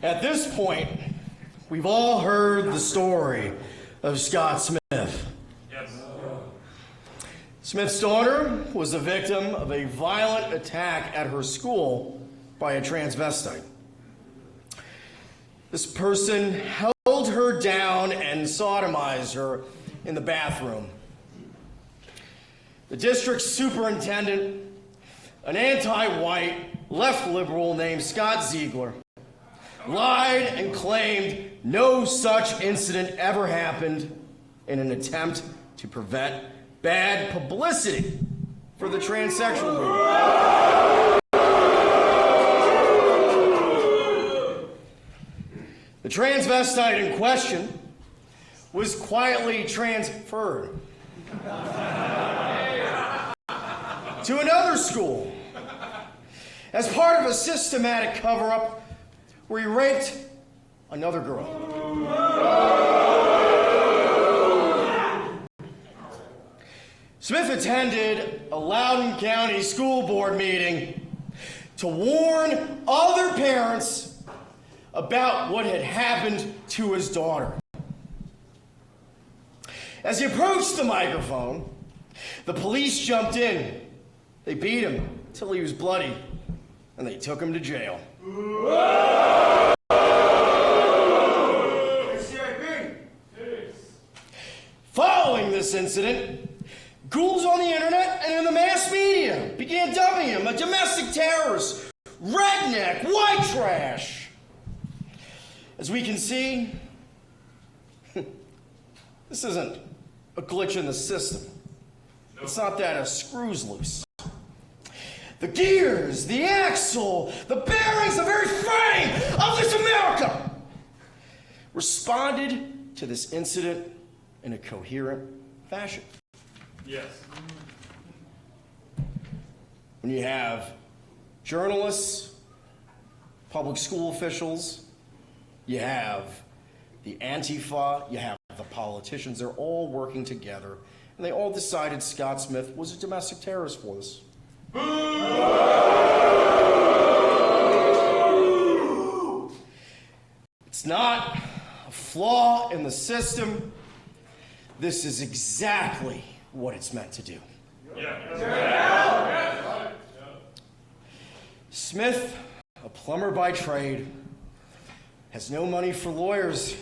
At this point, we've all heard the story of Scott Smith. Yes. Smith's daughter was the victim of a violent attack at her school by a transvestite. This person held her down and sodomized her in the bathroom. The district superintendent, an anti-white, left liberal named Scott Ziegler, lied and claimed no such incident ever happened in an attempt to prevent bad publicity for the transsexual movement. The transvestite in question was quietly transferred to another school as part of a systematic cover-up where he raped another girl. Smith attended a Loudoun County School Board meeting to warn other parents about what had happened to his daughter. As he approached the microphone, the police jumped in. They beat him till he was bloody, and they took him to jail. Following this incident, ghouls on the internet and in the mass media began dubbing him a domestic terrorist, redneck, white trash. As we can see, this isn't a glitch in the system. It's not that a screw's loose. The gears, the axle, the bearings, the very frame of this America responded to this incident in a coherent fashion. Yes. When you have journalists, public school officials, you have the Antifa, you have the politicians, they're all working together, and they all decided Scott Smith was a domestic terrorist for us. It's not a flaw in the system. This is exactly what it's meant to do. Yeah. Smith, a plumber by trade, has no money for lawyers.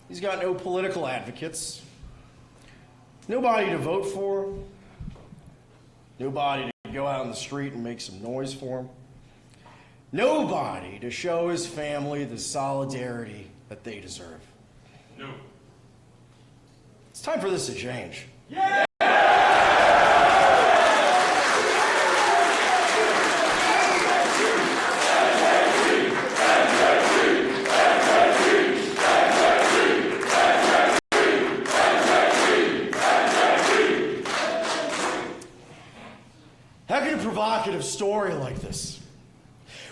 He's got no political advocates. Nobody to vote for. Nobody to go out in the street and make some noise for him. Nobody to show his family the solidarity that they deserve. No. It's time for this to change. Yeah. How can a provocative story like this,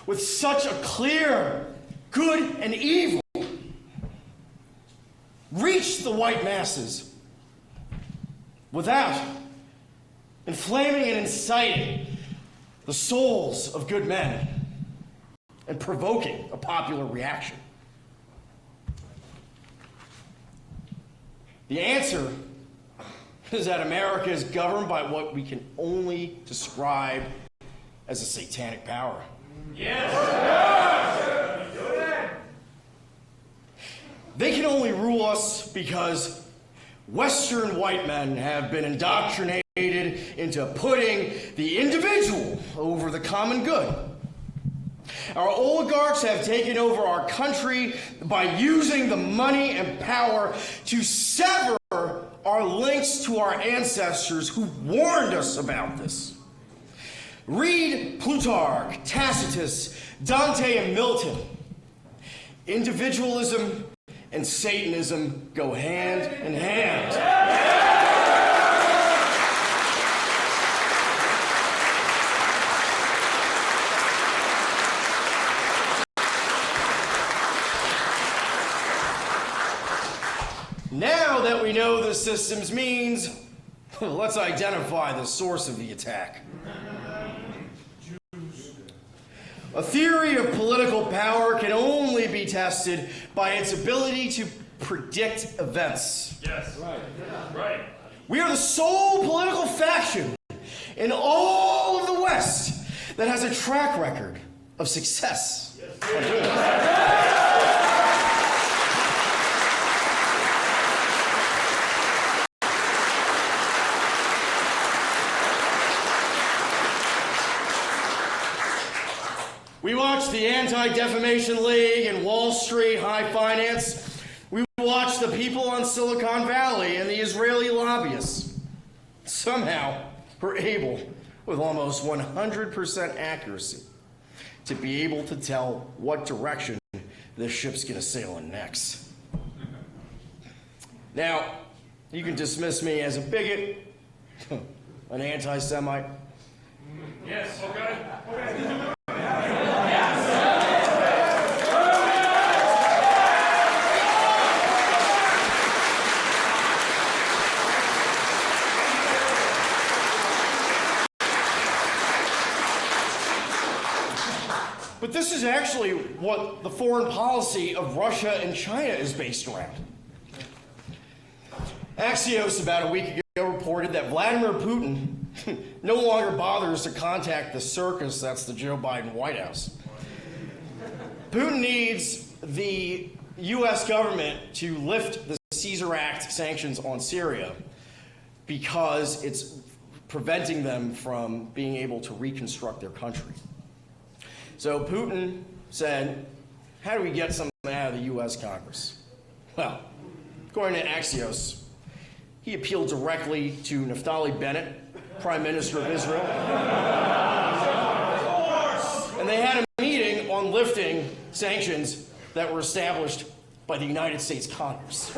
with such a clear good and evil, reach the white masses without inflaming and inciting the souls of good men and provoking a popular reaction? The answer is that America is governed by what we can only describe as a satanic power. Yes. They can only rule us because Western white men have been indoctrinated into putting the individual over the common good. Our oligarchs have taken over our country by using the money and power to sever our links to our ancestors who warned us about this. Read Plutarch, Tacitus, Dante, and Milton. Individualism and Satanism go hand in hand. Now that we know the system's means, let's identify the source of the attack. A theory of political power can only be tested by its ability to predict events. Yes. Right. Right. We are the sole political faction in all of the West that has a track record of success. We watch the Anti-Defamation League and Wall Street high finance. We watch the people on Silicon Valley and the Israeli lobbyists. Somehow, we're able, with almost 100% accuracy, to be able to tell what direction this ship's going to sail in next. Now, you can dismiss me as a bigot, an anti-Semite. Yes. Okay. But this is actually what the foreign policy of Russia and China is based around. Axios about a week ago reported that Vladimir Putin no longer bothers to contact the circus that's the Joe Biden White House. Putin needs the U.S. government to lift the Caesar Act sanctions on Syria because it's preventing them from being able to reconstruct their country. So Putin said, how do we get something out of the U.S. Congress? Well, according to Axios, he appealed directly to Naftali Bennett, Prime Minister of Israel. And they had a meeting on lifting sanctions that were established by the United States Congress.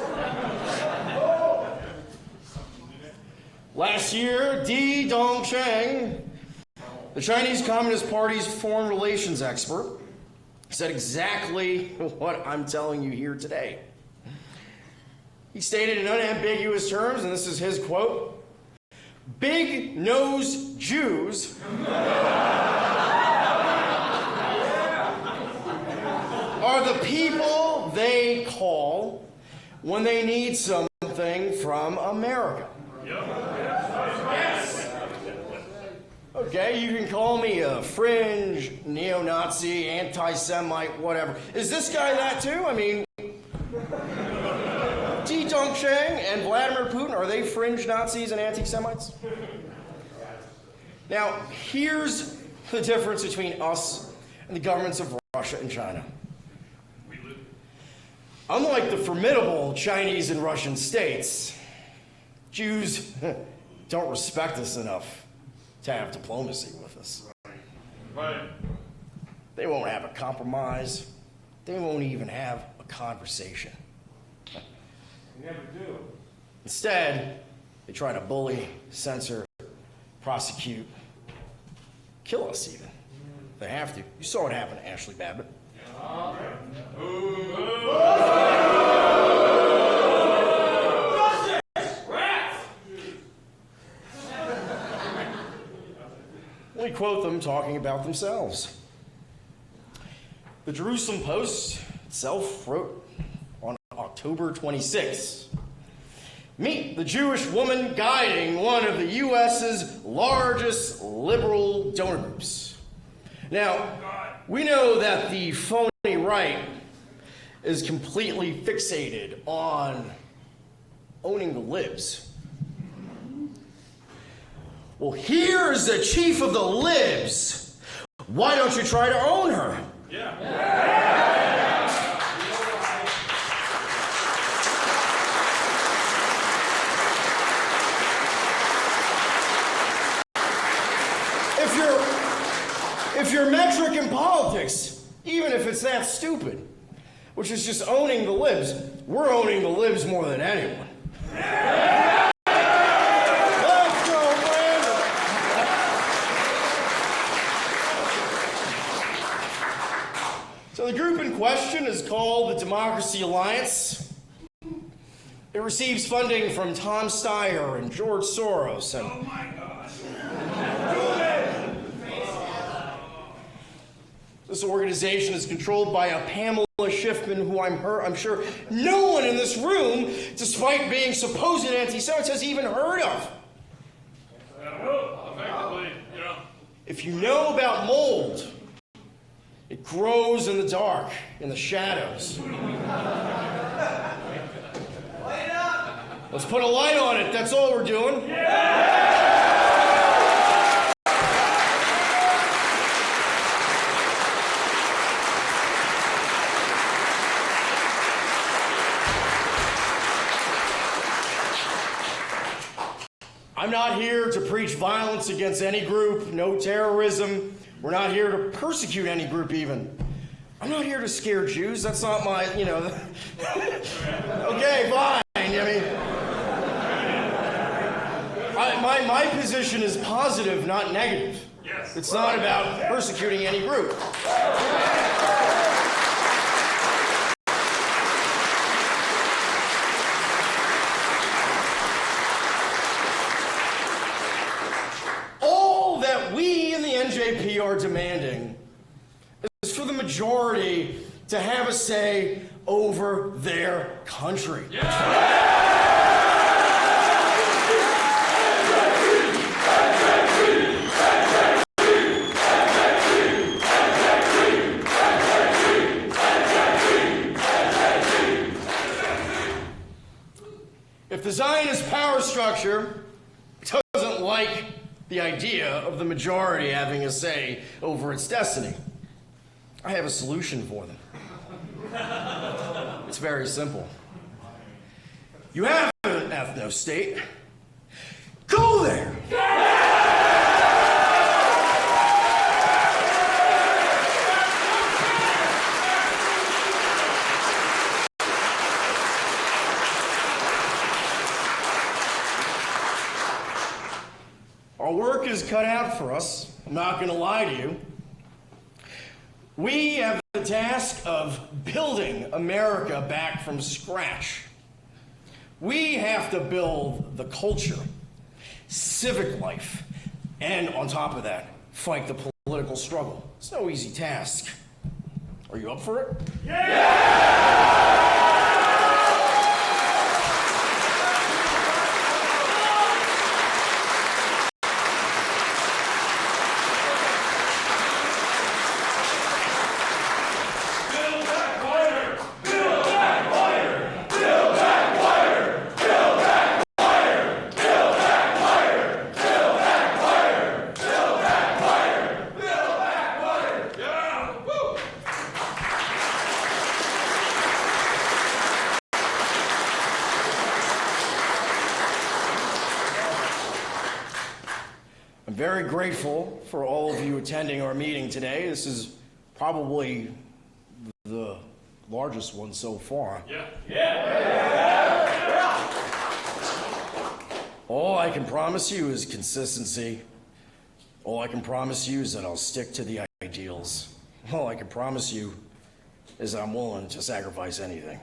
Last year, Di Dongsheng, the Chinese Communist Party's foreign relations expert, said exactly what I'm telling you here today. He stated in unambiguous terms, and this is his quote, "Big-nosed Jews are the people they call when they need something from America." Okay, you can call me a fringe, neo-Nazi, anti-Semite, whatever. Is this guy that too? I mean, Di Dongsheng and Vladimir Putin, are they fringe Nazis and anti-Semites? Now, here's the difference between us and the governments of Russia and China. Unlike the formidable Chinese and Russian states, Jews don't respect us enough to have diplomacy with us. Right. They won't have a compromise. They won't even have a conversation. You never do. Instead, they try to bully, censor, prosecute, kill us even. They have to. You saw what happened to Ashley Babbitt. We quote them talking about themselves. The Jerusalem Post itself wrote on October 26th, "Meet the Jewish woman guiding one of the U.S.'s largest liberal donor groups." Now, we know that the phony right is completely fixated on owning the libs. Well, here's the chief of the libs. Why don't you try to own her? If your metric in politics, even if it's that stupid, which is just owning the libs, we're owning the libs more than anyone. So the group in question is called the Democracy Alliance. It receives funding from Tom Steyer and George Soros. And Oh my God. the This organization is controlled by a Pamela Schiffman, who I'm sure no one in this room, despite being supposed anti-Semites, has even heard of. Effectively, If you know about mold, it grows in the dark, in the shadows. Let's put a light on it. That's all we're doing. I'm not here to preach violence against any group, no terrorism. We're not here to persecute any group even. I'm not here to scare Jews. That's not my, Okay, fine. My position is positive, not negative. Yes. It's not about persecuting any group. All that we in the NJP are demanding is for the majority to have a say over their country. If the Zionist power structure doesn't like the idea of the majority having a say over its destiny, I have a solution for them. It's very simple. You have an ethno-state. Go there! Our work is cut out for us. I'm not going to lie to you. We have the task of building America back from scratch. We have to build the culture, civic life, and on top of that, fight the political struggle. It's no easy task. Are you up for it? I'm very grateful for all of you attending our meeting today. This is probably the largest one so far. All I can promise you is consistency. All I can promise you is that I'll stick to the ideals. All I can promise you is I'm willing to sacrifice anything.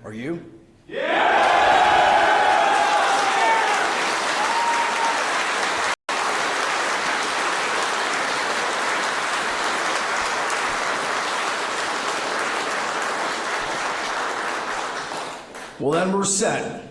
Are you? Well, then we're set.